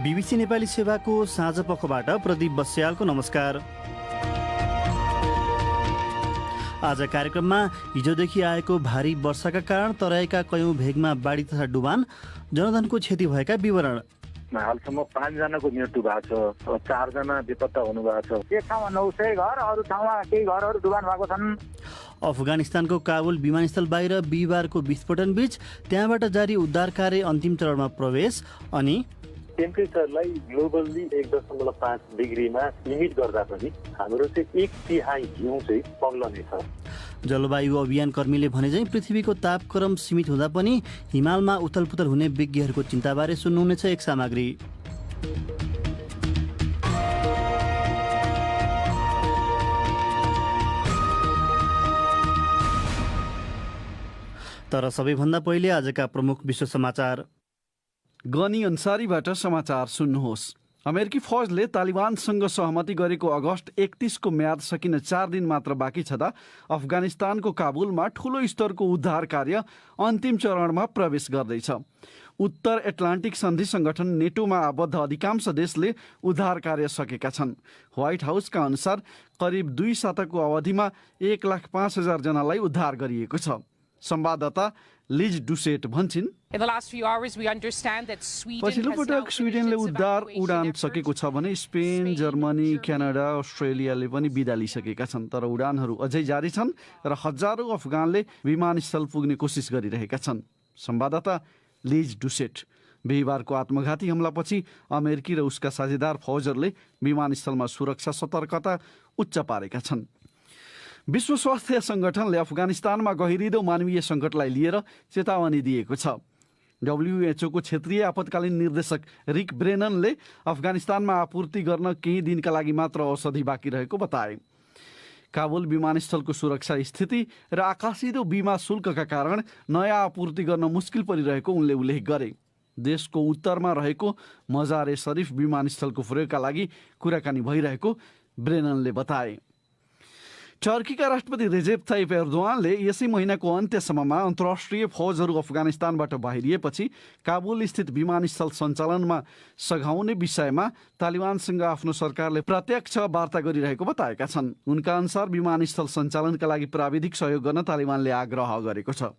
BBC Nepali सेवाको साँझ पखबाट प्रदीप बस्यालको नमस्कार। आज कार्यक्रममा हिजोदेखि आएको भारी वर्षाका कारण तराईका कयौं भेगमा बाढी तथा डुबान, जनधनको क्षति भएका विवरण। हालसम्म 5 जनाको मृत्यु भएको छ, 4 जना बेपत्ता हुनुभएको छ। एक ठाउँमा 900 घर, अरू ठाउँमा केही घरहरू डुबान भएको छन्। अफगानिस्तानको काबुल विमानस्थल बाहिर बिहिबारको विस्फोटन बीच त्यहाँबाट जारी उद्धार कार्य अन्तिम चरणमा प्रवेश। अनि टेम्परेचरलाई ग्लोबल्ली 1.5 डिग्रीमा लिमिट गर्दा पनि हाम्रो चाहिँ 1/3 हिउँ चाहिँ पग्लनेछ। जलवायु अभियान कर्मीले भने चाहिँ पृथ्वीको तापक्रम सीमित हुँदा पनि हिमालमा उथलपुथल हुने विज्ञहरूको चिन्ताबारे सुन्नुहुनेछ एक सामग्री। तर सबैभन्दा पहिले आजका प्रमुख विश्व समाचार। गनी अन्सारीबाट समाचार सुन्नुहोस्। अमेरिकी फौजले तालिबानसँग सहमति गरेको अगस्त 31 को म्याद सकिन 4 दिन मात्र बाँकी छँदा अफगानिस्तानको काबुलमा ठूलो स्तरको उद्धार कार्य अन्तिम चरणमा प्रवेश गर्दैछ। उत्तर एटलान्टिक सन्धि संगठन नेटोमा आबद्ध अधिकांश देशले उद्धार कार्य सकेका छन्। व्हाइट हाउसका अनुसार करिब 2 साताको अवधिमा 1,05,000 जनालाई उद्धार गरिएको छ। संवाददाता लिज डुसेट भन्छिन्, पछिल्लो पटक स्विडेनले उद्धार उडान सकेको छ भने स्पेन, जर्मनी, क्यानाडा, अस्ट्रेलियाले पनि बिदा लिइसकेका छन्। तर उडानहरू अझै जारी छन् र हजारौं अफगानले विमानस्थल पुग्ने कोसिस गरिरहेका छन्। संवाददाता लिज डुसेट। बिहिबारको आत्मघाती हमलापछि अमेरिकी र उसका साझेदार फौजहरूले विमानस्थलमा सुरक्षा सतर्कता उच्च पारेका छन्। विश्व स्वास्थ्य संगठनले अफगानिस्तानमा गहिरिदो मानवीय सङ्कटलाई लिएर चेतावनी दिएको छ। WHO को क्षेत्रीय आपतकालीन निर्देशक रिक ब्रेननले अफगानिस्तानमा आपूर्ति गर्न केही दिनका लागि मात्र औषधि बाँकी रहेको बताए। काबुल विमानस्थलको सुरक्षा स्थिति र आकाशिदो बीमा शुल्कका कारण नयाँ आपूर्ति गर्न मुस्किल परिरहेको उनले उल्लेख गरे। देशको उत्तरमा रहेको मजारे शरीफ विमानस्थलको प्रयोगका लागि कुराकानी भइरहेको ब्रेननले बताए। टर्कीका राष्ट्रपति रेजेप ताइप एर्दोआनले यसै महिनाको अन्त्यसम्ममा अन्तर्राष्ट्रिय फौजहरू अफगानिस्तानबाट बाहिरिएपछि काबुल स्थित विमानस्थल सञ्चालनमा सघाउने विषयमा तालिबानसँग आफ्नो सरकारले प्रत्यक्ष वार्ता गरिरहेको बताएका छन्। उनका अनुसार विमानस्थल सञ्चालनका लागि प्राविधिक सहयोग गर्न तालिबानले आग्रह गरेको छ।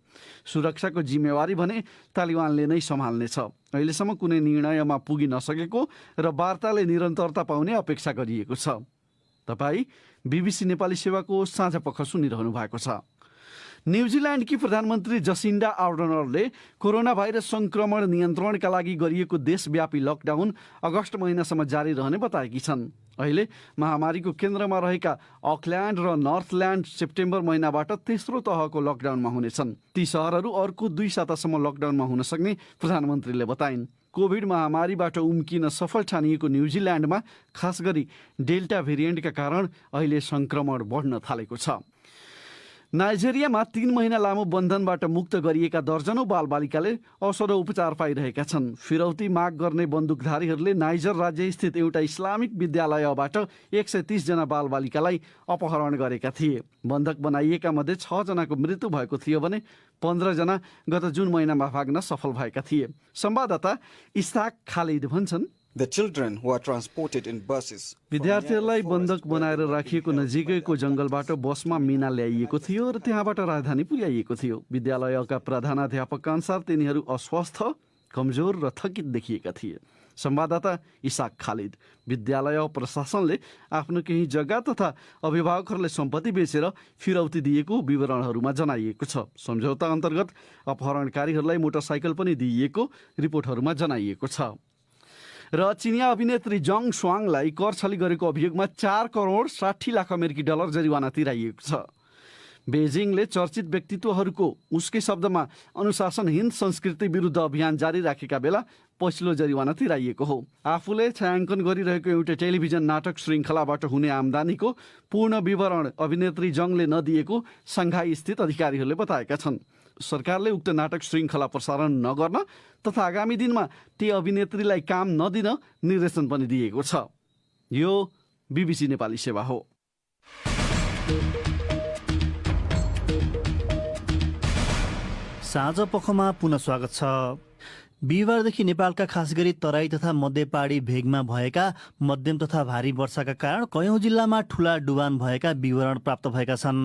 सुरक्षाको जिम्मेवारी भने तालिबानले नै सम्हाल्नेछ। अहिलेसम्म कुनै निर्णयमा पुगि नसकेको र वार्ताले निरन्तरता पाउने अपेक्षा गरिएको छ। तपाईँ बीबीसी नेपाली सेवाको साझा पख सुनिरहनु भएको छ। न्युजिल्यान्डकी प्रधानमन्त्री जसिन्डा आर्डनरले कोरोना भाइरस संक्रमण नियन्त्रणका लागि गरिएको देशव्यापी लकडाउन अगस्त महिनासम्म जारी रहने बताएकी छन्। अहिले महामारीको केन्द्रमा रहेका अकल्यान्ड र नर्थल्यान्ड सेप्टेम्बर महिनाबाट तेस्रो तहको लकडाउनमा हुनेछन्। ती सहरहरू अर्को 2 सातासम्म लकडाउनमा हुन सक्ने प्रधानमन्त्रीले बताइन्। कोभिड महामारीबाट उम्किन सफल ठानिएको न्युजिल्यान्डमा खास गरी डेल्टा भेरिएन्टका कारण अहिले संक्रमण बढ्न थालेको छ। नाइजेरियामा 3 महिना लामो बन्धनबाट मुक्त गरिएका दर्जनौं बालबालिकाले औषध उपचार पाइरहेका छन्। फिरौती माग गर्ने बन्दुकधारीहरूले नाइजर राज्य स्थित एउटा इस्लामिक विद्यालयबाट 130 जना बालबालिकालाई अपहरण गरेका थिए। बन्धक बनाइएका मध्ये 6 जनाको मृत्यु भएको थियो भने 15 जना गत जुन महिनामा भाग्न सफल भएका थिए। संवाददाता इस्हाक खालिद भन्छन्, विद्यार्थीहरूलाई बन्धक बनाएर राखिएको नजिकैको जंगलबाट बसमा मिना ल्याइएको थियो र त्यहाँबाट राजधानी पुर्याइएको थियो। विद्यालयका प्रधानाध्यापकका अनुसार तिनीहरू अस्वस्थ, कमजोर र थकित देखिएका थिए। संवाददाता इसाक खालिद। विद्यालय प्रशासनले आफ्नो केही जग्गा तथा अभिभावकहरूले सम्पत्ति बेचेर फिरौती दिएको विवरणहरूमा जनाइएको छ। सम्झौता अन्तर्गत अपहरणकारीहरूलाई मोटरसाइकल पनि दिइएको रिपोर्टहरूमा जनाइएको छ। र चिनिया अभिनेत्री जङ स्वाङलाई कर छली गरेको अभियोगमा 4 करोड 60 लाख अमेरिकी डलर जरिवाना तिराइएको छ। बेजिङले चर्चित व्यक्तित्वहरूको उसकै शब्दमा अनुशासनहीन संस्कृति विरुद्ध अभियान जारी राखेका बेला पछिल्लो जरिवाना तिराइएको हो। आफूले छायाङ्कन गरिरहेको एउटा टेलिभिजन नाटक श्रृङ्खलाबाट हुने आम्दानीको पूर्ण विवरण अभिनेत्री जङले नदिएको सङ्घाई स्थित अधिकारीहरूले बताएका छन्। सरकारले उक्त नाटक श्रृङ्खला प्रसारण नगर्न तथा आगामी दिनमा ती अभिनेत्रीलाई काम नदिन निर्देशन पनि दिएको छ। यो बीबीसी नेपाली सेवा हो। साँझ पखमा पुनः स्वागत छ। बिहिबारदेखि नेपालका खास गरी तराई तथा मध्य पहाडी भेगमा भएका मध्यम तथा भारी वर्षाका कारण कयौं जिल्लामा ठूला डुबान भएका विवरण प्राप्त भएका छन्।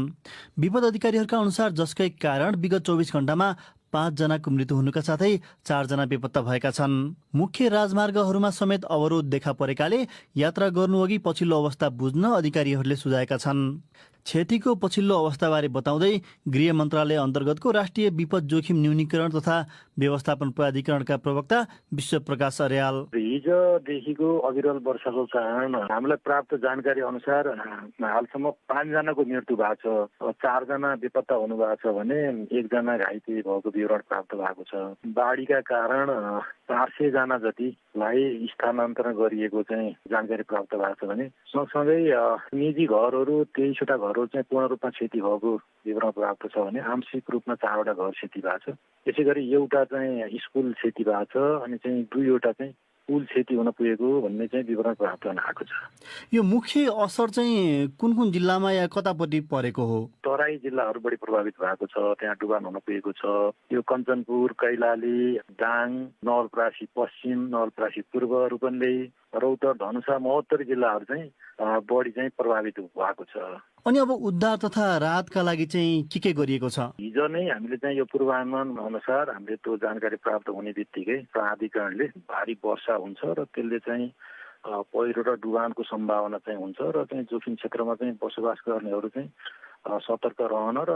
विपद अधिकारीहरूका अनुसार जसकै कारण विगत 24 घण्टामा 5 जनाको मृत्यु हुनुका साथै 4 जना बेपत्ता भएका छन्। मुख्य राजमार्गहरूमा समेत अवरोध देखा परेकाले यात्रा गर्नुअघि पछिल्लो अवस्था बुझ्न अधिकारीहरूले सुझाएका छन्। क्षतिको पछिल्लो अवस्थाबारे बताउँदै गृह मन्त्रालय अन्तर्गतको राष्ट्रिय विपद जोखिम न्यूनीकरण तथा व्यवस्थापन प्राधिकरणका प्रवक्ता विश्व प्रकाश अर्याल, हिजोदेखिको अविरल वर्षाको कारण हामीलाई प्राप्त जानकारी अनुसार हालसम्म 5 जनाको मृत्यु भएको छ, 4 जना बेपत्ता हुनु भएको छ भने 1 जना घाइते भएको विवरण प्राप्त भएको छ। बाढीका कारण 400 जना जतिलाई स्थानान्तरण गरिएको चाहिँ जानकारी प्राप्त भएको छ भने सँगसँगै निजी घरहरू 23वटा घरहरू चाहिँ पूर्ण रूपमा क्षति भएको विवरण प्राप्त छ भने आंशिक रूपमा 4वटा घर क्षति भएको छ। त्यसै गरी एउटा चाहिँ स्कुल क्षति भएको छ अनि चाहिँ 2वटा चाहिँ पुल क्षति हुन पुगेको भन्ने चाहिँ विवरण प्राप्त हुन आएको छ। यो मुख्य असर चाहिँ कुन कुन जिल्लामा या कतापट्टि परेको हो? तराई जिल्लाहरू बढी प्रभावित भएको छ, त्यहाँ डुबान हुन पुगेको छ। यो कञ्चनपुर, कैलाली, दाङ, नवलपरासी पश्चिम, नवलपरासी पूर्व, रूपन्देही, रौतहट, धनुषा, महोत्तरी जिल्लाहरू चाहिँ बढी चाहिँ प्रभावित भएको छ। अनि अब उद्धार तथा राहतका लागि चाहिँ के गरिएको छ? हिजो नै हामीले चाहिँ यो पूर्वानुमान अनुसार हामीले त्यो जानकारी प्राप्त हुने बित्तिकै प्राधिकरणले भारी वर्षा हुन्छ र त्यसले चाहिँ पहिरो र डुबानको सम्भावना चाहिँ हुन्छ र चाहिँ जोखिम क्षेत्रमा चाहिँ बसोबास गर्नेहरू चाहिँ सतर्क रहन र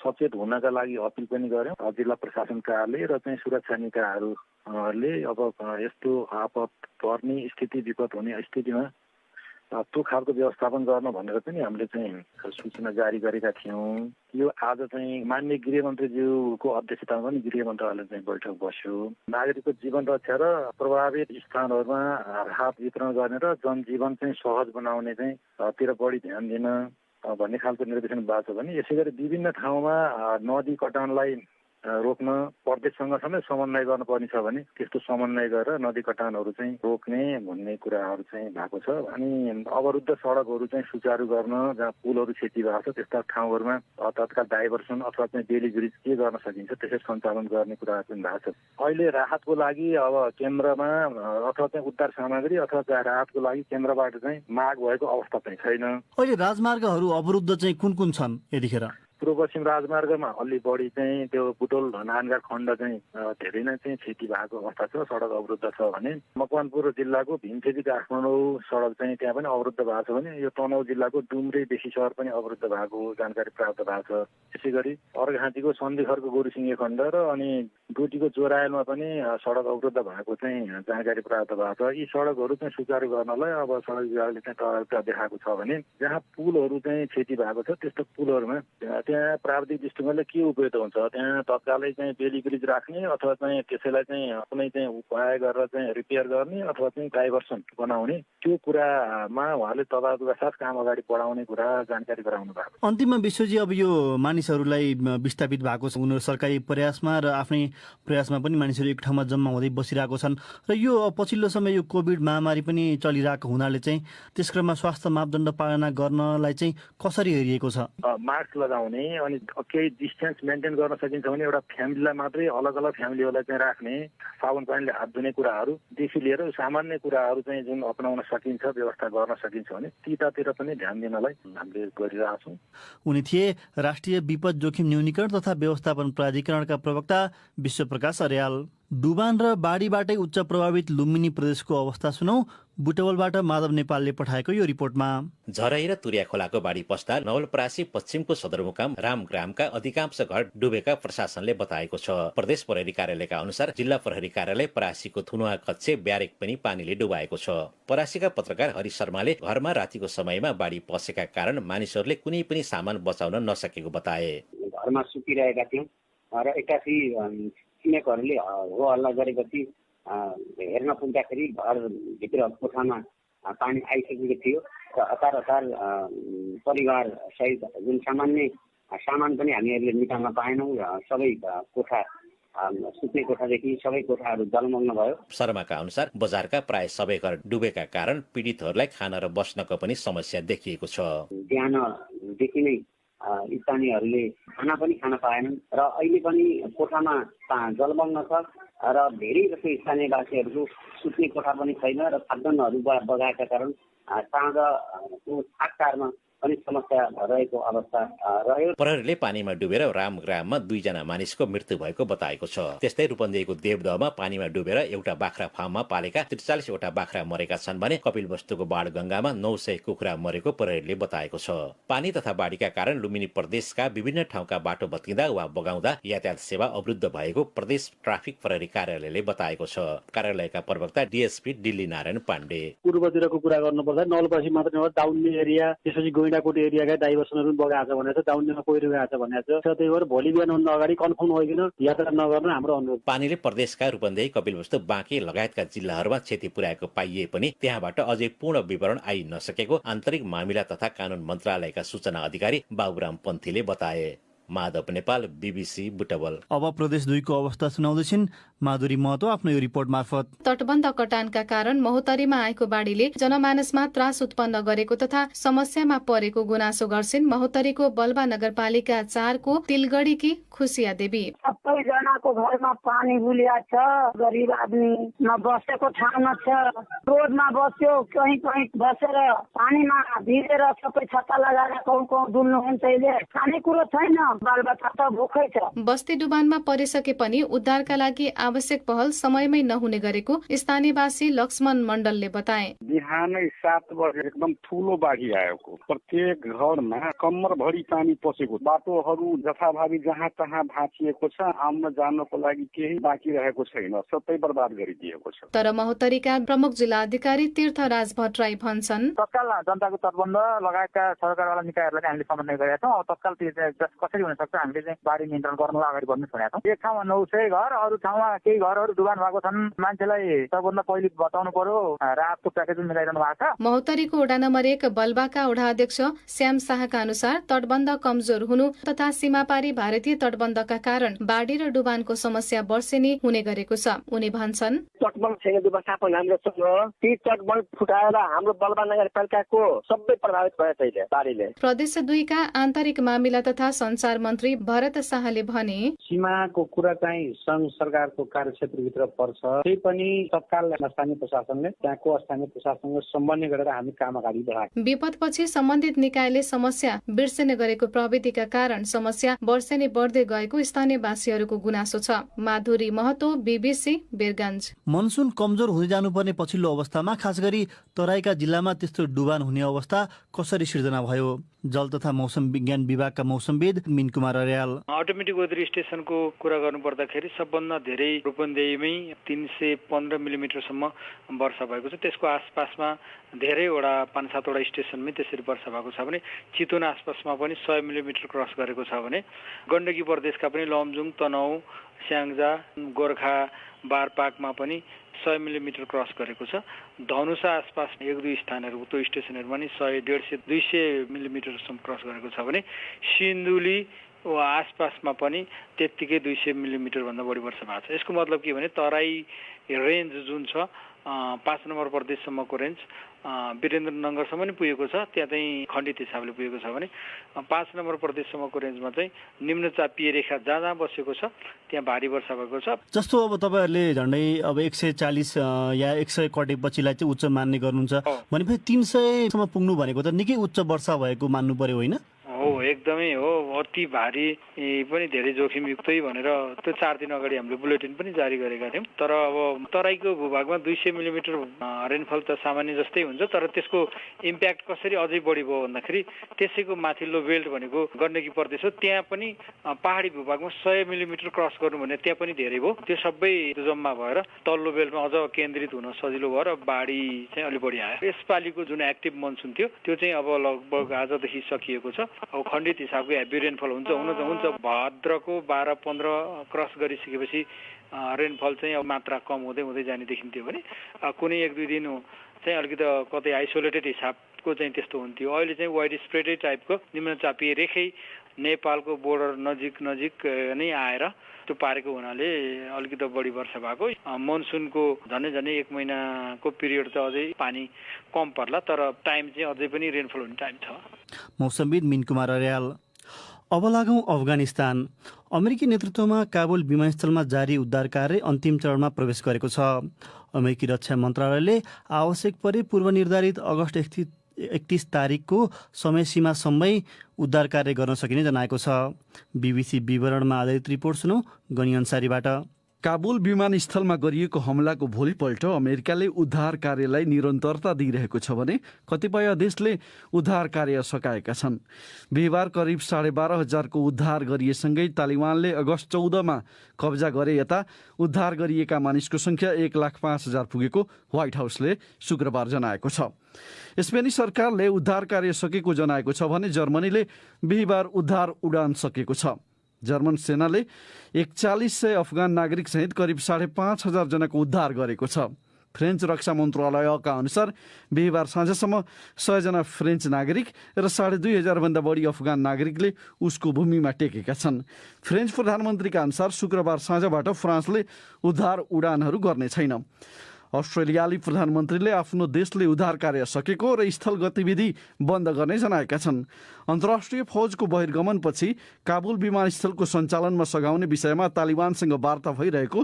सचेत हुनका लागि अपिल पनि गर्यौँ। जिल्ला प्रशासन कार्यालय र चाहिँ सुरक्षा निकायहरूले अब यस्तो आपत पर्ने स्थिति, विपद हुने स्थितिमा त्यो खालको व्यवस्थापन गर्न भनेर पनि हामीले चाहिँ सूचना जारी गरेका थियौँ। यो आज चाहिँ माननीय गृहमन्त्रीज्यूको अध्यक्षतामा पनि गृह मन्त्रालयले चाहिँ बैठक बस्यो। नागरिकको जीवन रक्षा र प्रभावित स्थानहरूमा राहत वितरण गर्ने र जनजीवन चाहिँ सहज बनाउने चाहिँ तिर बढी ध्यान दिन भन्ने खालको निर्देशन भएको छ भने यसै गरी विभिन्न ठाउँमा नदी कटानलाई रोक्न प्रदेशसँग समेत समन्वय गर्नुपर्ने छ भने त्यस्तो समन्वय गरेर नदी कटानहरू चाहिँ रोक्ने भन्ने कुराहरू चाहिँ भएको छ। अनि अवरुद्ध सडकहरू चाहिँ सुचारू गर्न, जहाँ पुलहरू क्षति भएको छ त्यस्ता ठाउँहरूमा तत्काल डाइभर्सन अथवा चाहिँ बेली ब्रिज के गर्न सकिन्छ त्यसै सञ्चालन गर्ने कुराहरू पनि भएको छ। अहिले राहतको लागि अब केन्द्रमा अथवा चाहिँ उद्धार सामग्री अथवा चाहिँ राहतको लागि केन्द्रबाट चाहिँ माग भएको अवस्था चाहिँ छैन। अहिले राजमार्गहरू अवरुद्ध चाहिँ कुन कुन छन् यतिखेर? पूर्व पश्चिम राजमार्गमा अलि बढी चाहिँ त्यो बुटोल नानगढ खण्ड चाहिँ धेरै नै चाहिँ क्षति भएको अवस्था छ, सडक अवरुद्ध छ भने मकवानपुर जिल्लाको भीमखेती काठमाडौँ सडक चाहिँ त्यहाँ पनि अवरुद्ध भएको छ भने यो तनहुँ जिल्लाको डुम्रे बेसी सहर पनि अवरुद्ध भएको जानकारी प्राप्त भएको छ। त्यसै गरी अर्घाँचीको सन्धिखरको गोरुसिङे खण्ड र अनि डोटीको जोरायलमा पनि सडक अवरुद्ध भएको चाहिँ जानकारी प्राप्त भएको छ। यी सडकहरू चाहिँ सुचारू गर्नलाई अब सडक विभागले चाहिँ तयारीता देखाएको छ भने जहाँ पुलहरू चाहिँ क्षति भएको छ त्यस्तो पुलहरूमा त्यहाँ प्राविधिक दृष्टिकोणले के उपयोग हुन्छ, त्यहाँ तत्कालै चाहिँ बेली ब्रिज राख्ने अथवा चाहिँ त्यसैलाई चाहिँ कुनै चाहिँ उपाय गरेर चाहिँ रिपेयर गर्ने अथवा चाहिँ डाइभर्सन बनाउने, त्यो कुरामा उहाँले तदारुका साथ काम अगाडि बढाउने कुरा जानकारी गराउनु भएको। अन्तिममा विश्वजी अब यो मानिसहरूलाई विस्थापित भएको छ, उनीहरू सरकारी प्रयासमा र आफ्नै प्रयासमा पनि मानिसहरू एक ठाउँमा जम्मा हुँदै बसिरहेको छन् र यो पछिल्लो समय यो कोभिड महामारी पनि चलिरहेको हुनाले चाहिँ त्यसक्रममा स्वास्थ्य मापदण्ड पालना गर्नलाई चाहिँ कसरी हेरिएको छ? मास्क लगाउने अनि केही डिस्टेन्स मेन्टेन गर्न सकिन्छ भने एउटा फ्यामिलीलाई मात्रै अलग अलग फ्यामिलीहरूलाई चाहिँ राख्ने, साबुन पानीले हात धुने कुराहरूदेखि लिएर सामान्य कुराहरू चाहिँ जुन अपनाउन सकिन्छ, व्यवस्था गर्न सकिन्छ भने तीतातिर पनि ध्यान दिनलाई हामीले गरिरहेका छौँ। उनी थिए राष्ट्रिय विपद जोखिम न्यूनीकरण तथा व्यवस्थापन प्राधिकरणका प्रवक्ता विश्व प्रकाश अर्याल। डुबान र बाढीबाटै उच्च प्रभावित लुम्बिनी प्रदेशको अवस्था सुनौ। बुटवलबाट माधव नेपालले पठाएको यो रिपोर्टमा। झराई र तुरिया खोलाको बाढी पस्दा नवलपरासी पश्चिमको सदरमुकाम रामग्रामका अधिकांश घर डुबेका प्रशासनले बताएको छ। प्रदेश प्रहरी कार्यालयका अनुसार जिल्ला प्रहरी कार्यालय परासीको थुनुवा कक्षे ब्यारेक पनि पानीले डुबाएको छ। परासीका पत्रकार हरि शर्माले घरमा रातिको समयमा बाढी पसेका कारण मानिसहरूले कुनै पनि सामान बचाउन नसकेको बताए। घरमा सुतिरहेका थियौँ र एक्कासी छिमेकहरूले हो हल्ला गरेपछि हेर्न पुग्दाखेरि घरभित्र कोठामा पानी आइसकेको थियो र हतार परिवार सहित जुन सामान पनि हामीहरूले निकाल्न पाएनौँ र सबै कोठा सुत्ने कोठादेखि सबै कोठाहरू जलमग्न भयो। शर्माका अनुसार बजारका प्राय सबै घर डुबेका कारण पीडितहरूलाई खान र बस्नको पनि समस्या देखिएको छ। बिहानदेखि नै स्थानीयहरूले खाना पनि खान पाएनन् र अहिले पनि कोठामा जलमग्न छ र धेरै जसो स्थानीयवासीहरूको सुत्ने कोठा पनि छैन र खाद्यान्नहरू बगाएका कारण साँझको छाकटारमा पनि समस्या रहेको अवस्था रह्यो। प्रहरीले पानीमा डुबेर रामग्राममा 2 जना मानिसको मृत्यु भएको बताएको छ। त्यस्तै रूपन्देहीको देवदहमा पानीमा डुबेर एउटा बाख्रा फार्ममा पालेका 43 वटा बाख्रा मरेका छन् भने कपिलवस्तुको बाणगंगामा 900 कुखुरा मरेको प्रहरीले बताएको छ। पानी तथा बाढीका कारण लुम्बिनी प्रदेशका विभिन्न ठाउँका बाटो भत्किँदा वा बगाउँदा यातायात सेवा अवरुद्ध भएको प्रदेश ट्राफिक प्रहरी कार्यालयले बताएको छ। कार्यालयका प्रवक्ता डीएसपी दिल्ली नारायण पाण्डे, पूर्वतिरको कुरा गर्नुपर्दा नवलपरासी मात्र नभएर दाउन्ने एरिया, त्यसपछि गोइडाकोट एरियाका डाइभर्सनहरू बगाएको छ भनेको छ, दाउन्नेमा पहिरो गएको छ भनेको छ। त्यही भएर भोलि बिहानभन्दा अगाडि कन्फर्म होइकन यात्रा नगर्न हाम्रो अनुरोध। पानीले प्रदेशका रूपन्देही, कपिलवस्तु, बाँके लगायतका जिल्लाहरूमा क्षति पुर्याएको पाइए पनि त्यहाँबाट अझै पूर्ण विवरण आइ नसकेको आन्तरिक मामिला तथा कानून मन्त्रालयका सूचना अधिकारी बाबुराम पन्थीले बताए। माधव नेपाल, बीबीसी बुटवल। अब प्रदेश 2 को अवस्था सुनाउँदैछिन् माधुरी महतो आफ्नो यो रिपोर्ट मार्फत। तटबन्ध कटानका कारण महोत्तरीमा आएको बाढीले जनमानसमा त्रास उत्पन्न गरेको तथा समस्यामा परेको गुनासो गर्छिन् महोत्तरीको बल्बा नगरपालिका 4 को तिलगढीकी खुसिया देवी। सबैजनाको घरमा पानी बुलिया छ, गरिब आदमी न बसेको ठाउँ न छ, रोडमा बस्यो, कहीँ कहीँ बसेर पानीमा भिजेर सबै छत्ता लगाएर कौँ डुल्नुहुन्छ। खानेकुरो छैन, बालबच्चा त भोकै छ। बस्ती डुबानमा परिसके पनि उद्धारका लागि आवश्यक पहल समयमै नहुने गरेको स्थानीयवासी लक्ष्मण मण्डलले बताए। बिहानै 7 बजे एकदम ठूलो बाढी आएको, प्रत्येक घरमा कम्मरभरि पानी पसेको, बाटोहरू जथाभावी जहाँ तहाँ भाँचिएको छ, आउन जानको लागि केही बाँकी रहेको छैन, सबै बर्बाद गरिदिएको छ। तर महोत्तरीका प्रमुख जिल्ला अधिकारी तीर्थराज भट्टराई भन्छन्, तत्काल जनताको तटबन्ध लगायतका सरकारवाला निकायहरूलाई हामीले समन्वय गरेका छौँ। तत्काल कसरी हुन सक्छ हामीले चाहिँ बाढी नियन्त्रण गर्नलाई अगाडि बढ्नु छोडेका छौँ। एक ठाउँमा 900 घर, अरू ठाउँमा केही घरहरू डुबान भएको छन्। मान्छेलाई सबभन्दा पहिले बताउनु पर्यो, राहतको प्याकेज मिलाइरहनु भएको छ। महोत्तरीको वडा नम्बर 1 बल्बाका वडा अध्यक्ष श्याम शाहका अनुसार तटबन्ध कमजोर हुनु तथा सीमापारी भारतीय तटबन्धका कारण बाढी र डुबानको समस्या वर्षेनी हुने गरेको छ। उनी भन्छन्, तटबन्ध छैन, व्यवस्थापन राम्रो छैन। ती तटबन्ध फुटाएर हाम्रो बल्बा नगरपालिकाको सबै प्रभावित भयो बाढीले। प्रदेश 2 का आन्तरिक मामिला तथा संचार मन्त्री भरत शाहले भने, सीमाको कुरा चाहिँ संघ सरकारको कार्यक्षेत्रभित्र पर्छ। त्यही पनि तत्काल स्थानीय प्रशासनले त्यहाँको स्थानीय प्रशासनसँग समन्वय गरेर हामी काम अगाडि बढाएको। विपदपछि सम्बन्धित निकायले समस्या बिर्सने गरेको प्रविधिका कारण समस्या वर्षेनी बढ्दै गएको स्थानीयवासीहरूको गुनासो छ। माधुरी महतो, बीबीसी बेरगञ्ज। मनसुन कमजोर हुँदै जानुपर्ने पछिल्लो अवस्थामा खास गरी तराईका जिल्लामा त्यस्तो डुबान हुने अवस्था कसरी सिर्जना भयो? जल तथा मौसम विज्ञान विभागका मौसमविद मिनकुमार अर्याल। अटोमेटिक वेदर स्टेसनको कुरा गर्नु पर्दाखेरि सबभन्दा धेरै रूपन्देहीमै 315 मिलिमिटरसम्म वर्षा भएको छ। त्यसको आसपासमा धेरैवटा 5-7 वटा स्टेसनमै त्यसरी वर्षा भएको छ भने चितवन आसपासमा पनि 100 मिलिमिटर क्रस गरेको छ भने गण्डकी प्रदेशका पनि लमजुङ, तनहुँ, स्याङ्जा, गोर्खा, बारपाकमा पनि 100 मिलिमिटर क्रस गरेको छ। धनुषा आसपास 1-2 स्थानहरू त्यो स्टेसनहरूमा नि 100, 150, 200 मिलिमिटरसम्म क्रस गरेको छ भने सिन्धुली आसपासमा पनि त्यत्तिकै 200 मिलिमिटर भन्दा बढी वर्षा भएको छ। यसको मतलब के भने तराई रेन्ज जुन छ 5 नम्बर प्रदेशसम्मको रेन्ज वीरेन्द्रनगरसम्म नि पुगेको छ, त्यहाँ चाहिँ खण्डित हिसाबले पुगेको छ भने 5 नम्बर प्रदेशसम्मको रेन्जमा चाहिँ निम्न चापिय रेखा जहाँ जहाँ बसेको छ त्यहाँ भारी वर्षा भएको छ। जस्तो अब तपाईँहरूले झन्डै अब 140 या 100 कटेपछिलाई चाहिँ उच्च मान्ने गर्नुहुन्छ भनेपछि 300 सम्म पुग्नु भनेको त निकै उच्च वर्षा भएको मान्नु पर्यो होइन? हो, एकदमै हो। अति भारी पनि धेरै जोखिमयुक्तै भनेर त्यो 4 दिन अगाडि हामीले बुलेटिन पनि जारी गरेका थियौँ। तर अब तराईको भूभागमा 200 मिलिमिटर रेनफल त सामान्य जस्तै हुन्छ, तर त्यसको इम्प्याक्ट कसरी अझै बढी भयो भन्दाखेरि त्यसैको माथिल्लो बेल्ट भनेको गण्डकी प्रदेश हो, त्यहाँ पनि पहाडी भूभागमा 100 मिलिमिटर क्रस गर्नु भने त्यहाँ पनि धेरै भयो। त्यो सबै जम्मा भएर तल्लो बेल्टमा अझ केन्द्रित हुन सजिलो भयो र बाढी चाहिँ अलि बढी आयो। यसपालिको जुन एक्टिभ मनसुन थियो त्यो चाहिँ अब लगभग आजदेखि सकिएको छ। अब खण्डित हिसाबको हेभी रेनफल हुन्छ भाद्रको 12-15 क्रस गरिसकेपछि रेनफल चाहिँ अब मात्रा कम हुँदै हुँदै जाने देखिन्थ्यो भने कुनै 1-2 दिन चाहिँ अलिकति कतै आइसोलेटेड हिसाबको चाहिँ त्यस्तो हुन्थ्यो। अहिले चाहिँ वाइड स्प्रेडै टाइपको निम्न चापिय रेखै नेपालको बोर्डर नजिक नै आएर त्यो पारेको हुनाले अलिकति बढी वर्षा भएको। मनसुनको झनै 1 महिनाको पिरियड त अझै पानी कम पर्ला, तर टाइम चाहिँ अझै पनि रेनफल हुने टाइम छ। मौसमविद मिनकुमार अर्याल। अब लागौँ अफगानिस्तान। अमेरिकी नेतृत्वमा काबुल विमानस्थलमा जारी उद्धार कार्य अन्तिम चरणमा प्रवेश गरेको छ। अमेरिकी रक्षा मन्त्रालयले आवश्यक परे पूर्वनिर्धारित अगस्त 31 तारिकको समय सीमासम्मै उद्धार कार्य गर्न सकिने जनाएको छ। BBC विवरणमा आधारित रिपोर्ट सुनौ गनी अन्सारीबाट। काबुल विमानस्थलमा गरिएको हमलाको भोलिपल्ट अमेरिकाले उद्धार कार्यलाई निरन्तरता दिइरहेको छ भने कतिपय देशले उद्धार कार्य सकाएका छन्। बिहिबार करिब 12,500को उद्धार गरिएसँगै तालिबानले अगस्त 14मा कब्जा गरे यता उद्धार गरिएका मानिसको सङ्ख्या 1,05,000 पुगेको व्हाइट हाउसले शुक्रबार जनाएको छ। स्पेनी सरकारले उद्धार कार्य सकेको जनाएको छ भने जर्मनीले बिहिबार उद्धार उडान सकेको छ। जर्मन सेनाले 4100 अफगान नागरिक सहित करिब 5,500 जनाको उद्धार गरेको छ। फ्रेन्च रक्षा मन्त्रालयका अनुसार बिहिबार साँझसम्म 100 जना फ्रेन्च नागरिक र 2,500 भन्दा बढी अफगान नागरिकले उसको भूमिमा टेकेका छन्। फ्रेन्च प्रधानमन्त्रीका अनुसार शुक्रबार साँझबाट फ्रान्सले उद्धार उडानहरू गर्ने छैन। अस्ट्रेलियाली प्रधानमन्त्रीले आफ्नो देशले उद्धार कार्य सकेको र स्थल गतिविधि बन्द गर्ने जनाएका छन्। अन्तर्राष्ट्रिय फौजको बहिर्गमनपछि काबुल विमानस्थलको सञ्चालनमा सघाउने विषयमा तालिबानसँग वार्ता भइरहेको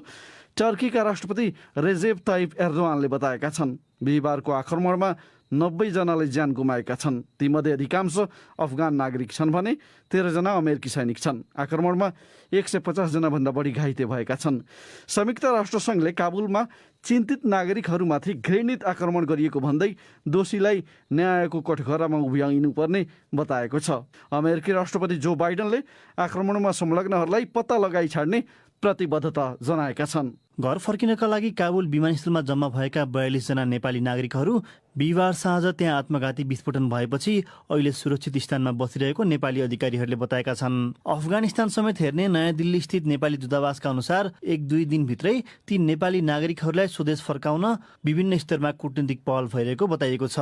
टर्कीका राष्ट्रपति रेजेप ताइप एर्दोआनले बताएका छन्। बिहिबारको आक्रमणमा 90 जनाले ज्यान गुमाएका छन्। तीमध्ये अधिकांश अफगान नागरिक छन् भने 13 जना अमेरिकी सैनिक छन्। आक्रमणमा 150 जनाभन्दा बढी घाइते भएका छन्। संयुक्त राष्ट्रसङ्घले काबुलमा चिन्तित नागरिकहरूमाथि घृणित आक्रमण गरिएको भन्दै दोषीलाई न्यायको कठघरामा उभ्याइनुपर्ने बताएको छ। अमेरिकी राष्ट्रपति जो बाइडनले आक्रमणमा संलग्नहरूलाई पत्ता लगाई छाड्ने प्रतिबद्धता जनाएका छन्। घर फर्किनका लागि काबुल विमानस्थलमा जम्मा भएका 42 जना नेपाली नागरिकहरू बिहिबार साँझ त्यहाँ आत्मघाती विस्फोटन भएपछि अहिले सुरक्षित स्थानमा बसिरहेको नेपाली अधिकारीहरूले बताएका छन्। अफगानिस्तान समेत हेर्ने नयाँ दिल्ली स्थित नेपाली दूतावासका अनुसार 1-2 दिनभित्रै ती नेपाली नागरिकहरूलाई स्वदेश फर्काउन विभिन्न स्तरमा कूटनीतिक पहल भइरहेको बताइएको छ।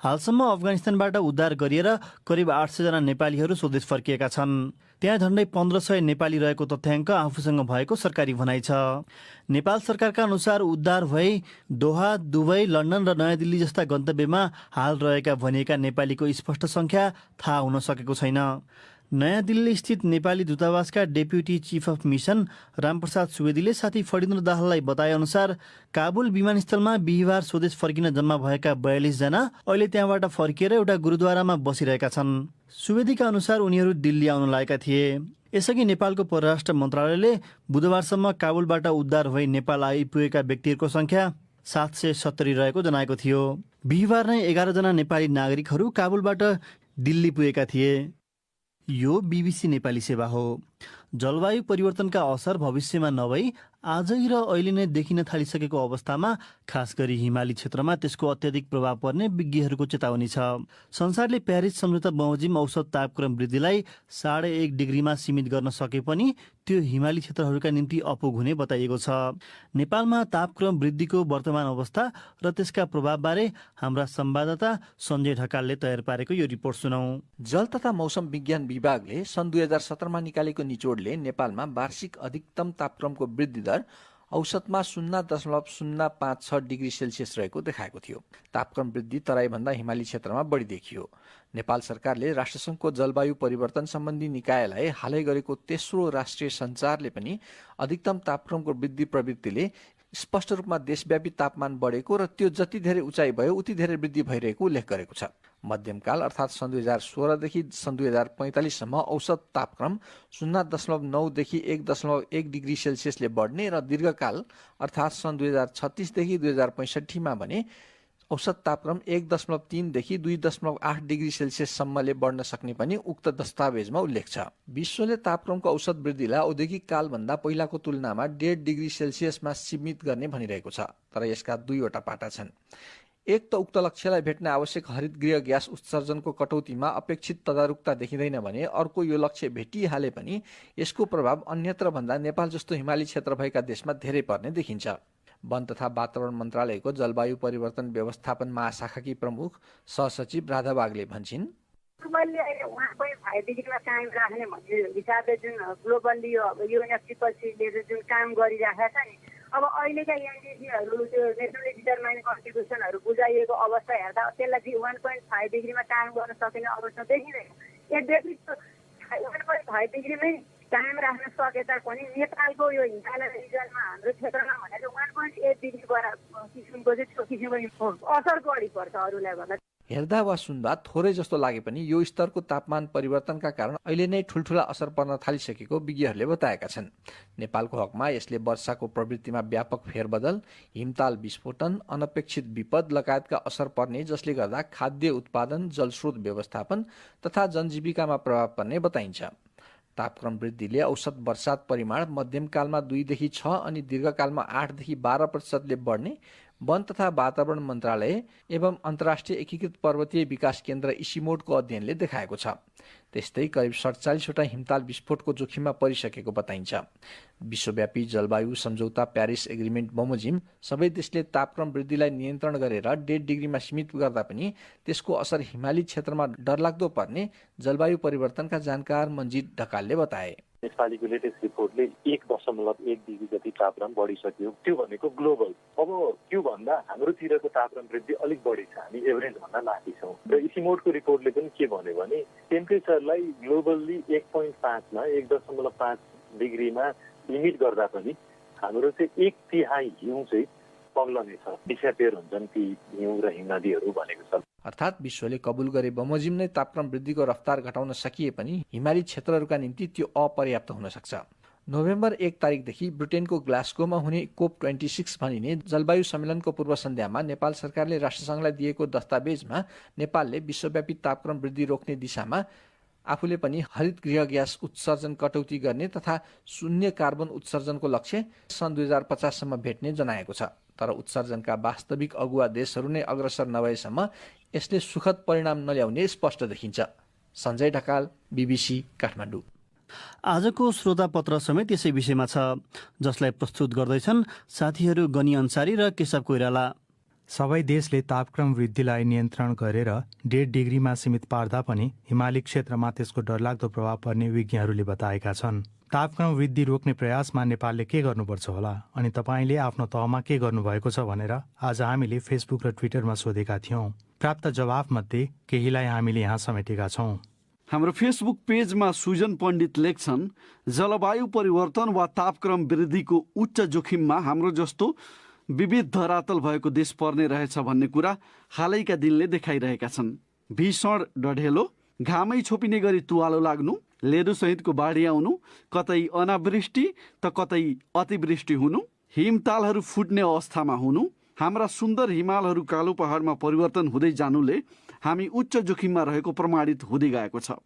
हालसम्म अफगानिस्तानबाट उद्धार गरिएर करिब 800 जना नेपालीहरू स्वदेश फर्किएका छन्। त्यहाँ झन्डै 1500 नेपाली रहेको तथ्याङ्क आफूसँग भएको सरकारी भनाइ छ। नेपाल सरकारका अनुसार उद्धार भई दोहा, दुबई, लन्डन र नयाँ दिल्ली जस्ता गन्तव्यमा हाल रहेका भनिएका नेपालीको स्पष्ट सङ्ख्या थाहा हुन सकेको छैन। नयाँ दिल्ली स्थित नेपाली दूतावासका deputy chief of mission Ramprasad सुवेदीले साथी फणिन्द्र दाहाललाई बताए अनुसार काबुल विमानस्थलमा बिहिबार स्वदेश फर्किन जम्मा भएका 42 जना अहिले त्यहाँबाट फर्किएर एउटा गुरुद्वारामा बसिरहेका छन्। सुवेदीका अनुसार उनीहरू दिल्ली आउन लागेका थिए। यसअघि नेपालको परराष्ट्र मन्त्रालयले बुधबारसम्म काबुलबाट उद्धार भई नेपाल आइपुगेका व्यक्तिहरूको सङ्ख्या 770 रहेको जनाएको थियो। बिहिबार नै 11 जना नेपाली नागरिकहरू काबुलबाट दिल्ली पुगेका थिए। यो BBC नेपाली सेवा हो। जलवायु परिवर्तनका असर भविष्यमा नभई आजै र अहिले नै देखिन थालिसकेको अवस्थामा खास गरी हिमाली क्षेत्रमा त्यसको अत्याधिक प्रभाव पर्ने विज्ञहरूको चेतावनी छ। संसारले प्यारिस सम्झौता बमोजिम औसत तापक्रम वृद्धिलाई 1.5 डिग्रीमा सीमित गर्न सके पनि त्यो हिमाली क्षेत्रहरूका निम्ति अपुग हुने बताइएको छ। नेपालमा तापक्रम वृद्धिको वर्तमान अवस्था र त्यसका प्रभावबारे हाम्रा संवाददाता सञ्जय ढकालले तयार पारेको यो रिपोर्ट सुनौ। जल तथा मौसम विज्ञान विभागले सन् 2017मा निकालेको निचोडले नेपालमा वार्षिक अधिकतम तापक्रमको वृद्धि दर औसतमा 0.056 डिग्री सेल्सियस रहेको देखाएको थियो। तापक्रम वृद्धि तराईभन्दा हिमाली क्षेत्रमा बढी देखियो। नेपाल सरकारले राष्ट्रसङ्घको जलवायु परिवर्तन सम्बन्धी निकायलाई हालै गरेको तेस्रो राष्ट्रिय सञ्चारले पनि अधिकतम तापक्रमको वृद्धि प्रवृत्तिले स्पष्ट रूपमा देशव्यापी तापमान बढेको र त्यो जति धेरै उचाइ भयो उति धेरै वृद्धि भइरहेको उल्लेख गरेको छ। मध्यमकाल अर्थात् सन् 2016 देखि सन् 2045 सम्म औसत तापक्रम 0.9 देखि 1.1 डिग्री सेल्सियसले बढ्ने र दीर्घकाल अर्थात् सन् 2036 देखि 2065 भने औसत तापक्रम 1.3 देखि 2.8 डिग्री सेल्सियससम्मले बढ्न सक्ने पनि उक्त दस्तावेजमा उल्लेख छ। विश्वले तापक्रमको औसत वृद्धिलाई औद्योगिक कालभन्दा पहिलाको तुलनामा 1.5 डिग्री सेल्सियसमा सीमित गर्ने भनिरहेको छ। तर यसका दुईवटा पाटा छन्। एक त उक्त लक्ष्यलाई भेट्न आवश्यक हरित गृह ग्यास उत्सर्जनको कटौतीमा अपेक्षित तदारुकता देखिँदैन भने अर्को यो लक्ष्य भेटिहाले पनि यसको प्रभाव अन्यत्र भन्दा नेपाल जस्तो हिमाली क्षेत्र भएका देशमा धेरै पर्ने देखिन्छ। वन तथा वातावरण मन्त्रालयको जलवायु परिवर्तन व्यवस्थापन महाशाखाकी प्रमुख सहसचिव राधा बागले भन्छिन्, मैले अहिले उहाँकै 5 डिग्रीमा कायम राख्ने भन्ने हिसाबले जुन ग्लोबल्ली UNFCCCले जुन काम गरिरहेको छ नि, अब अहिलेका एनडिसीहरू त्यो नेसनली डिटरमाइन्ड कन्ट्रिब्युसनहरू बुझाइएको अवस्था हेर्दा त्यसलाई 1.5 डिग्रीमा कायम गर्न सकिने अवस्था देखिँदैन। यद्यपि 1.5 डिग्रीमै कायम राख्न सके तापनि नेपालको यो हिमालय रिजनमा हाम्रो क्षेत्रमा भनेको 1.8 डिग्री किसिमको चाहिँ किसिमको असर बढी पर्छ अरूलाई भन्दा। हेर्दा वा सुन्दा थोरै जस्तो लागे पनि यो स्तरको तापमान परिवर्तनका कारण अहिले नै ठुल्ठुला असर पर्न थालिसकेको विज्ञहरूले बताएका छन्। नेपालको हकमा यसले वर्षाको प्रवृत्तिमा व्यापक फेरबदल, हिमताल विस्फोटन, अनपेक्षित विपद लगायतका असर पर्ने, जसले गर्दा खाद्य उत्पादन, जलस्रोत व्यवस्थापन तथा जनजीविकामा प्रभाव पर्ने बताइन्छ। तापक्रम वृद्धिले औसत वर्षात परिमाण मध्यमकालमा 2 देखि 6 अनि दीर्घकालमा 8 देखि 12% बढ्ने वन तथा वातावरण मन्त्रालय एवं अन्तर्राष्ट्रिय एकीकृत पर्वतीय विकास केन्द्र इसिमोडको अध्ययनले देखाएको छ। त्यस्तै करिब 47वटा हिमताल विस्फोटको जोखिममा परिसकेको बताइन्छ। विश्वव्यापी जलवायु सम्झौता प्यारिस एग्रिमेन्ट बमोजिम सबै देशले तापक्रम वृद्धिलाई नियन्त्रण गरेर 1.5 डिग्रीमा सीमित गर्दा पनि त्यसको असर हिमाली क्षेत्रमा डरलाग्दो पर्ने जलवायु परिवर्तनका जानकार मन्जित ढकालले बताए। नेपालीको लेटेस्ट रिपोर्टले 1.1 डिग्री जति तापक्रम बढिसक्यो। त्यो भनेको ग्लोबल। अब त्यो भन्दा हाम्रोतिरको तापक्रम वृद्धि अलिक बढी छ, हामी एभरेज भन्दा माथि छौँ। र इसिमोडको रिपोर्टले पनि के भन्यो भने टेम्परेचरलाई ग्लोबल्ली 1.5 मा 1.5 डिग्रीमा लिमिट गर्दा पनि हाम्रो चाहिँ 1/3 हिउँ चाहिँ पग्लनेछ, डिसएपियर हुन्छन् ती हिउँ र हिमनदीहरू भनेको छ। अर्थात् विश्वले कबुल गरे बमोजिम नै तापक्रम वृद्धिको रफ्तार घटाउन सकिए पनि हिमाली क्षेत्रहरूका निम्ति त्यो अपर्याप्त हुन सक्छ। नोभेम्बर 1 तारिकदेखि ब्रिटेनको ग्लास्गोमा हुने COP26 भनिने जलवायु सम्मेलनको पूर्व सन्ध्यामा नेपाल सरकारले राष्ट्रसङ्घलाई दिएको दस्तावेजमा नेपालले विश्वव्यापी तापक्रम वृद्धि रोक्ने दिशामा आफूले पनि हरित गृह ग्यास उत्सर्जन कटौती गर्ने तथा शून्य कार्बन उत्सर्जनको लक्ष्य सन् 2050 सम्म भेट्ने जनाएको छ। तर उत्सर्जनका वास्तविक अगुवा देशहरू नै अग्रसर नभएसम्म यसले सुखद परिणाम नल्याउने स्पष्ट देखिन्छ। सञ्जय ढकाल, BBC, काठमाडौँ। आजको श्रोता पत्र समेत यसै विषयमा छ, जसलाई प्रस्तुत गर्दैछन् साथीहरू गनी अन्सारी र केशव कोइराला। सबै देशले तापक्रम वृद्धिलाई नियन्त्रण गरेर 1.5 डिग्रीमा सीमित पार्दा पनि हिमाली क्षेत्रमा त्यसको डरलाग्दो प्रभाव पर्ने विज्ञहरूले बताएका छन्। तापक्रम वृद्धि रोक्ने प्रयासमा नेपालले के गर्नुपर्छ होला अनि तपाईँले आफ्नो तहमा के गर्नुभएको छ भनेर आज हामीले फेसबुक र ट्विटरमा सोधेका थियौँ। प्राप्त जवाफमध्ये केहीलाई हामीले यहाँ समेटेका छौँ। हाम्रो फेसबुक पेजमा सुजन पण्डित लेख्छन्, जलवायु परिवर्तन वा तापक्रम वृद्धिको उच्च जोखिममा हाम्रो जस्तो विविध धरातल भएको देश पर्ने रहेछ भन्ने कुरा हालैका दिनले देखाइरहेका छन्। भीषण डढेलो, घामै छोपिने गरी तुवालो लाग्नु, लेदोसहितको बाढी आउनु, कतै अनावृष्टि त कतै अतिवृष्टि हुनु, हिमतालहरू फुट्ने अवस्थामा हुनु, हाम्रा सुन्दर हिमालहरू कालो पहाडमा परिवर्तन हुँदै जानुले हामी उच्च जोखिममा रहेको प्रमाणित हुँदै गएको छ।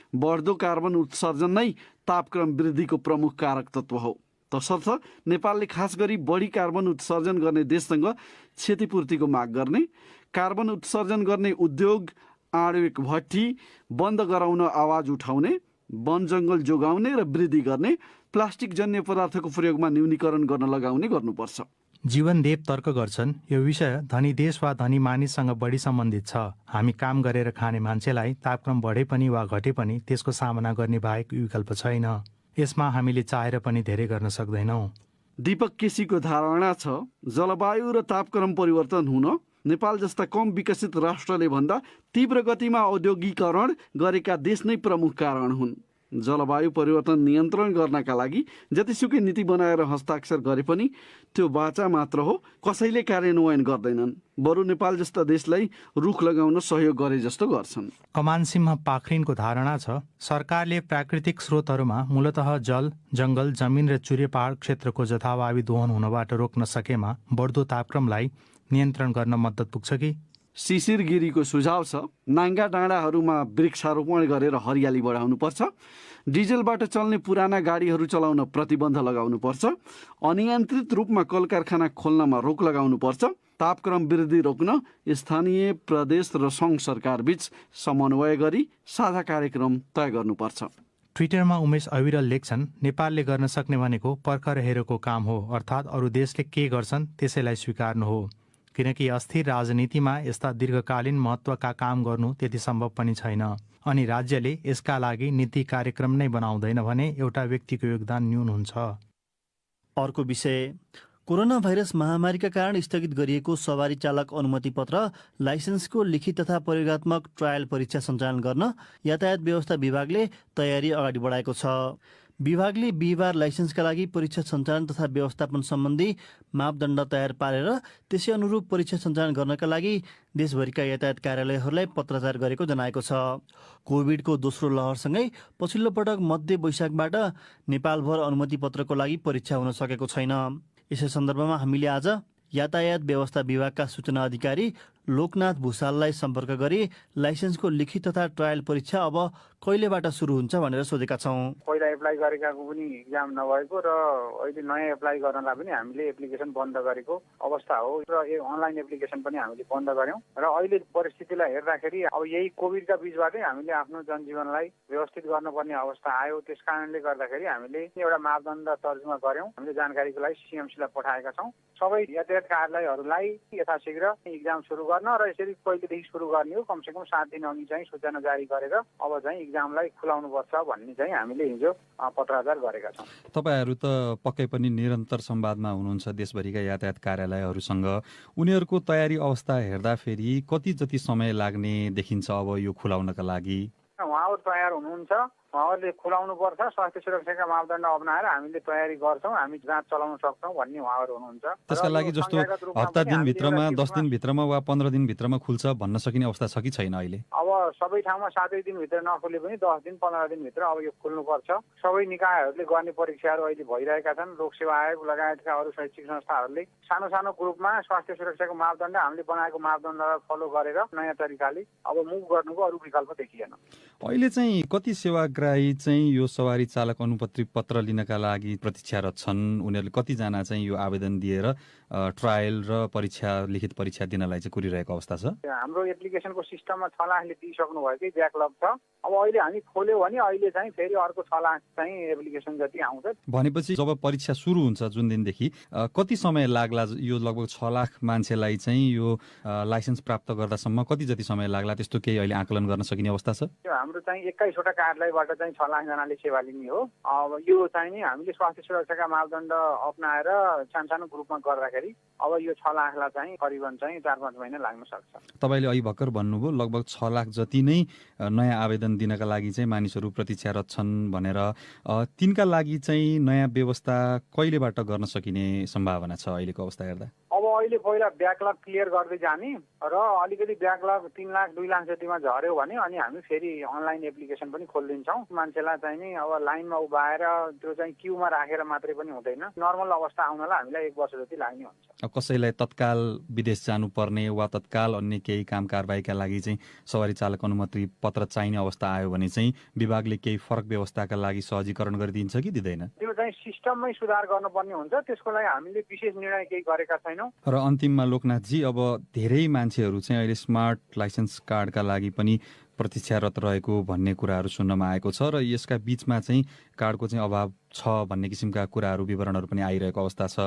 बढ्दो कार्बन उत्सर्जन नै तापक्रम वृद्धिको प्रमुख कारक तत्त्व हो। तसर्थ नेपालले खास गरी बढी कार्बन उत्सर्जन गर्ने देशसँग क्षतिपूर्तिको माग गर्ने, कार्बन उत्सर्जन गर्ने उद्योग आणविक भट्टी बन्द गराउन आवाज उठाउने, वन जङ्गल जोगाउने र वृद्धि गर्ने, प्लास्टिक जन्य पदार्थको प्रयोगमा न्यूनीकरण गर्न लगाउने गर्नुपर्छ। जीवनदेव तर्क गर्छन्, यो विषय धनी देश वा धनी मानिससँग बढी सम्बन्धित छ। हामी काम गरेर खाने मान्छेलाई तापक्रम बढे पनि वा घटे पनि त्यसको सामना गर्ने बाहेक विकल्प छैन। यसमा हामीले चाहेर पनि धेरै गर्न सक्दैनौँ। दीपक केसीको धारणा छ, जलवायु र तापक्रम परिवर्तन हुन नेपाल जस्ता कम विकसित राष्ट्रले भन्दा तीव्र गतिमा औद्योगिकरण गरेका देश नै प्रमुख कारण हुन्। जलवायु परिवर्तन नियन्त्रण गर्नका लागि जतिसुकै नीति बनाएर हस्ताक्षर गरे पनि त्यो बाचा मात्र हो, कसैले कार्यान्वयन गर्दैनन्। बरु नेपाल जस्ता देशलाई रुख लगाउन सहयोग गरे जस्तो गर्छन्। कमानसिंह पाखरिनको धारणा छ, सरकारले प्राकृतिक स्रोतहरूमा मूलतः जल, जङ्गल, जमिन र चुरे पहाड क्षेत्रको जथाभावी दोहन हुनबाट रोक्न सकेमा बढ्दो तापक्रमलाई नियन्त्रण गर्न मद्दत पुग्छ कि? शिशिर गिरीको सुझाव छ, नाङ्गा डाँडाहरूमा वृक्षारोपण गरेर हरियाली बढाउनुपर्छ, डिजेलबाट चल्ने पुराना गाडीहरू चलाउन प्रतिबन्ध लगाउनुपर्छ, अनियन्त्रित रूपमा कल कारखाना खोल्नमा रोक लगाउनुपर्छ, तापक्रम वृद्धि रोक्न स्थानीय, प्रदेश र सङ्घ सरकार बीच समन्वय गरी साझा कार्यक्रम तय गर्नुपर्छ। ट्विटरमा उमेश अविरल लेख्छन्, नेपालले गर्न सक्ने भनेको पर्खर हेरेको काम हो, अर्थात् अरू देशले के गर्छन् त्यसैलाई स्वीकार्नु हो। किनकि अस्थिर राजनीतिमा यस्ता दीर्घकालीन महत्त्वका काम गर्नु त्यति सम्भव पनि छैन। अनि राज्यले यसका लागि नीति कार्यक्रम नै बनाउँदैन भने एउटा व्यक्तिको योगदान न्यून हुन्छ। अर्को विषय, कोरोना भाइरस महामारीका कारण स्थगित गरिएको सवारी चालक अनुमति पत्र, लाइसेन्सको लिखित तथा प्रयोगात्मक ट्रायल परीक्षा सञ्चालन गर्न यातायात व्यवस्था विभागले तयारी अगाडि बढाएको छ। विभागले बिहिबार लाइसेन्सका लागि परीक्षा सञ्चालन तथा व्यवस्थापन सम्बन्धी मापदण्ड तयार पारेर त्यसै अनुरूप परीक्षा सञ्चालन गर्नका लागि देशभरिका यातायात कार्यालयहरूलाई पत्राचार गरेको जनाएको छ। कोभिडको दोस्रो लहरसँगै पछिल्लो पटक मध्य वैशाखबाट नेपालभर अनुमति पत्रको लागि परीक्षा हुन सकेको छैन। यसै सन्दर्भमा हामीले आज यातायात व्यवस्था विभागका सूचना अधिकारी लोकनाथ भुसाललाई सम्पर्क गरी लाइसेन्सको लिखित तथा ट्रायल परीक्षा अब कहिलेबाट सुरु हुन्छ भनेर सोधेका छौँ। पहिला एप्लाई गरेकाको पनि इक्जाम नभएको र अहिले नयाँ एप्लाई गर्नलाई पनि हामीले एप्लिकेसन बन्द गरेको अवस्था हो र यो अनलाइन एप्लिकेसन पनि हामीले बन्द गर्यौँ र अहिले परिस्थितिलाई हेर्दाखेरि अब यही कोभिडका बीचबाटै हामीले आफ्नो जनजीवनलाई व्यवस्थित गर्नुपर्ने अवस्था आयो। त्यस कारणले गर्दाखेरि हामीले एउटा मापदण्ड तर्जुमा गर्यौँ। हामीले जानकारीको लागि सिएमसीलाई पठाएका छौँ। सबै यातायात कार्यालयहरूलाई यथाशीघ्र इक्जाम सुरु गर्न र यसरी पहिलेदेखि सुरु गर्ने हो। कमसेकम 7 दिन अघि चाहिँ सूचना जारी गरेर अब चाहिँ इक्जामलाई खुलाउनुपर्छ भन्ने चाहिँ हामीले हिजो पत्राचार गरेका छौँ। तपाईहरू त पक्कै पनि निरन्तर संवादमा हुनुहुन्छ देशभरिका यातायात कार्यालयहरूसँग। उनीहरूको तयारी अवस्था हेर्दाखेरि कति जति समय लाग्ने देखिन्छ अब यो खुलाउनका लागि? उहाँहरू तयार हुनुहुन्छ। उहाँहरूले खुलाउनु पर्छ। स्वास्थ्य सुरक्षाका मापदण्ड अपनाएर हामीले तयारी गर्छौँ, हामी जाँच चलाउन सक्छौँ भन्ने उहाँहरू हुनुहुन्छ। त्यसका लागि जस्तो हप्ता दिनभित्रमा, 10 दिनभित्रमा वा 15 दिनभित्रमा खुल्छ भन्न सकिने अवस्था छ कि छैन अहिले? अब सबै ठाउँमा 7 दिनभित्र नखुले पनि 10 दिन 15 दिनभित्र अब यो खुल्नुपर्छ। सबै निकायहरूले गर्ने परीक्षाहरू अहिले भइरहेका छन्। लोकसेवा आयोग लगायतका अरू शैक्षिक संस्थाहरूले सानो सानो ग्रुपमा स्वास्थ्य सुरक्षाको मापदण्ड हामीले बनाएको मापदण्डलाई फलो गरेर नयाँ तरिकाले अब मुभ गर्नुको अरू विकल्प देखिएन। अहिले चाहिँ कति सेवाग्राही चाहिँ यो सवारी चालक अनुमति पत्र लिनका लागि प्रतीक्षारत छन्? उनीहरूले कतिजना चाहिँ यो आवेदन दिएर ट्रायल र परीक्षा, लिखित परीक्षा दिनलाई चाहिँ कुरिरहेको अवस्था छ? हाम्रो एप्लिकेसनको सिस्टममा 6 लाखले दिइसक्नु भएकै ब्याकलग छ। अब अहिले हामी खोल्यो भने अहिले चाहिँ फेरि अर्को 6 लाख चाहिँ एप्लिकेसन जति आउँछ। भनेपछि जब परीक्षा सुरु हुन्छ जुन दिनदेखि कति समय लाग्ला? यो लगभग 6 लाख मान्छेलाई चाहिँ यो लाइसेन्स प्राप्त गर्दासम्म कति जति समय लाग्ला? त्यस्तो केही अहिले आकलन गर्न सकिने अवस्था छ? हाम्रो चाहिँ 21 वटा कार्यालयबाट चाहिँ 6 लाख जनाले सेवा लिने हो। अब यो चाहिँ नि हामीले स्वास्थ्य सुरक्षाका मापदण्ड अपनाएर सानो ग्रुपमा गर्दाखेरि अब यो 6 लाखलाई चाहिँ करिबन चाहिँ 4-5 महिना लाग्न सक्छ। तपाईँले अहिले भर्खर भन्नुभयो लगभग 6 लाख जति नै नयाँ आवेदन दिनका लागि चाहिँ मानिसहरू प्रतीक्षारत छन् भनेर। तिनका लागि चाहिँ नयाँ व्यवस्था कहिलेबाट गर्न सकिने सम्भावना छ अहिलेको अवस्था हेर्दा? अब अहिले पहिला ब्याकलग क्लियर गर्दै जाने र अलिकति ब्याकलग 3 लाख 2 लाख जतिमा झर्यो भने अनि हामी फेरि अनलाइन एप्लिकेसन पनि खोलिदिन्छौँ। मान्छेलाई चाहिँ नि अब लाइनमा उभाएर त्यो चाहिँ क्युमा राखेर मात्रै पनि हुँदैन। नर्मल अवस्था आउनलाई हामीलाई 1 वर्ष जति लाग्ने हुन्छ। कसैलाई तत्काल विदेश जानुपर्ने वा तत्काल अन्य केही काम कारबाहीका लागि चाहिँ सवारी चालक अनुमति पत्र चाहिने अवस्था आयो भने चाहिँ विभागले केही फरक व्यवस्थाका लागि सहजीकरण गरिदिन्छ कि दिँदैन? त्यो चाहिँ सिस्टममै सुधार गर्नुपर्ने हुन्छ। त्यसको लागि हामीले विशेष निर्णय केही गरेका छैनौँ। र अन्तिममा लोकनाथजी, अब धेरै मान्छेहरू चाहिँ अहिले स्मार्ट लाइसेन्स कार्डका लागि पनि प्रतीक्षारत रहेको भन्ने कुराहरू सुन्नमा आएको छ र यसका बीचमा चाहिँ कार्डको चाहिँ अभाव छ भन्ने किसिमका कुराहरू, विवरणहरू पनि आइरहेको अवस्था छ।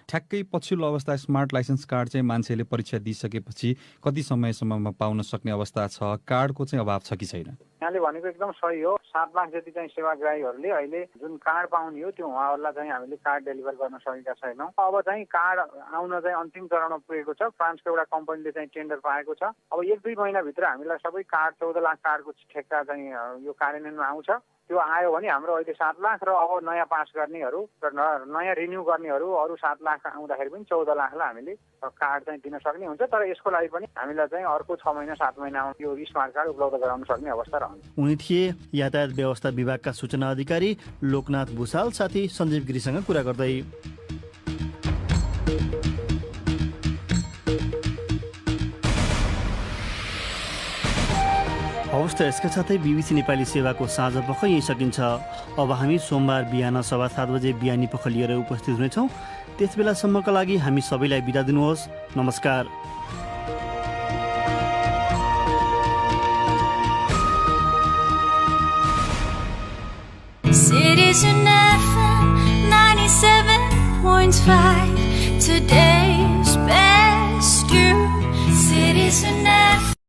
ठ्याक्कै पछिल्लो अवस्था स्मार्ट लाइसेन्स कार्ड चाहिँ मान्छेले परीक्षा दिइसकेपछि कति समयसम्ममा पाउन सक्ने अवस्था छ? कार्डको चाहिँ अभाव छ कि छैन? यहाँले भनेको एकदम सही हो। 7 लाख जति चाहिँ सेवाग्राहीहरूले अहिले जुन कार्ड पाउने हो त्यो उहाँहरूलाई चाहिँ हामीले कार्ड डेलिभर गर्न सकेका छैनौँ। अब चाहिँ कार्ड आउन चाहिँ अन्तिम चरणमा पुगेको छ। फ्रान्सको एउटा कम्पनीले चाहिँ टेन्डर पाएको छ। अब 1-2 महिनाभित्र हामीलाई सबै कार्ड 14 लाख कार्डको ठेक्का चाहिँ यो कार्यान्वयनमा आउँछ। त्यो आयो भने हाम्रो अहिले 7 लाख र अब नयाँ पास गर्नेहरू र नयाँ रिन्यू गर्नेहरू अरू 7 लाख आउँदाखेरि पनि 14 लाखलाई हामीले कार्ड चाहिँ दिन सक्ने हुन्छ। तर यसको लागि पनि हामीलाई चाहिँ अर्को 6 महिना 7 महिनामा यो स्मार्ट कार्ड उपलब्ध गराउन सक्ने अवस्था रहन्छ। उनी थिए यातायात व्यवस्था विभागका सूचना अधिकारी लोकनाथ भुसाल। साथी सञ्जीव गिरीसँग कुरा गर्दै। हवस् त, यसका साथै बिबिसी नेपाली सेवाको साँझ पख यहीँ सकिन्छ। अब हामी सोमबार बिहान 7:15 बजे बिहानी पख लिएर उपस्थित हुनेछौँ। त्यस बेलासम्मका लागि हामी सबैलाई बिदा दिनुहोस्। नमस्कार। Cities in FM 97.5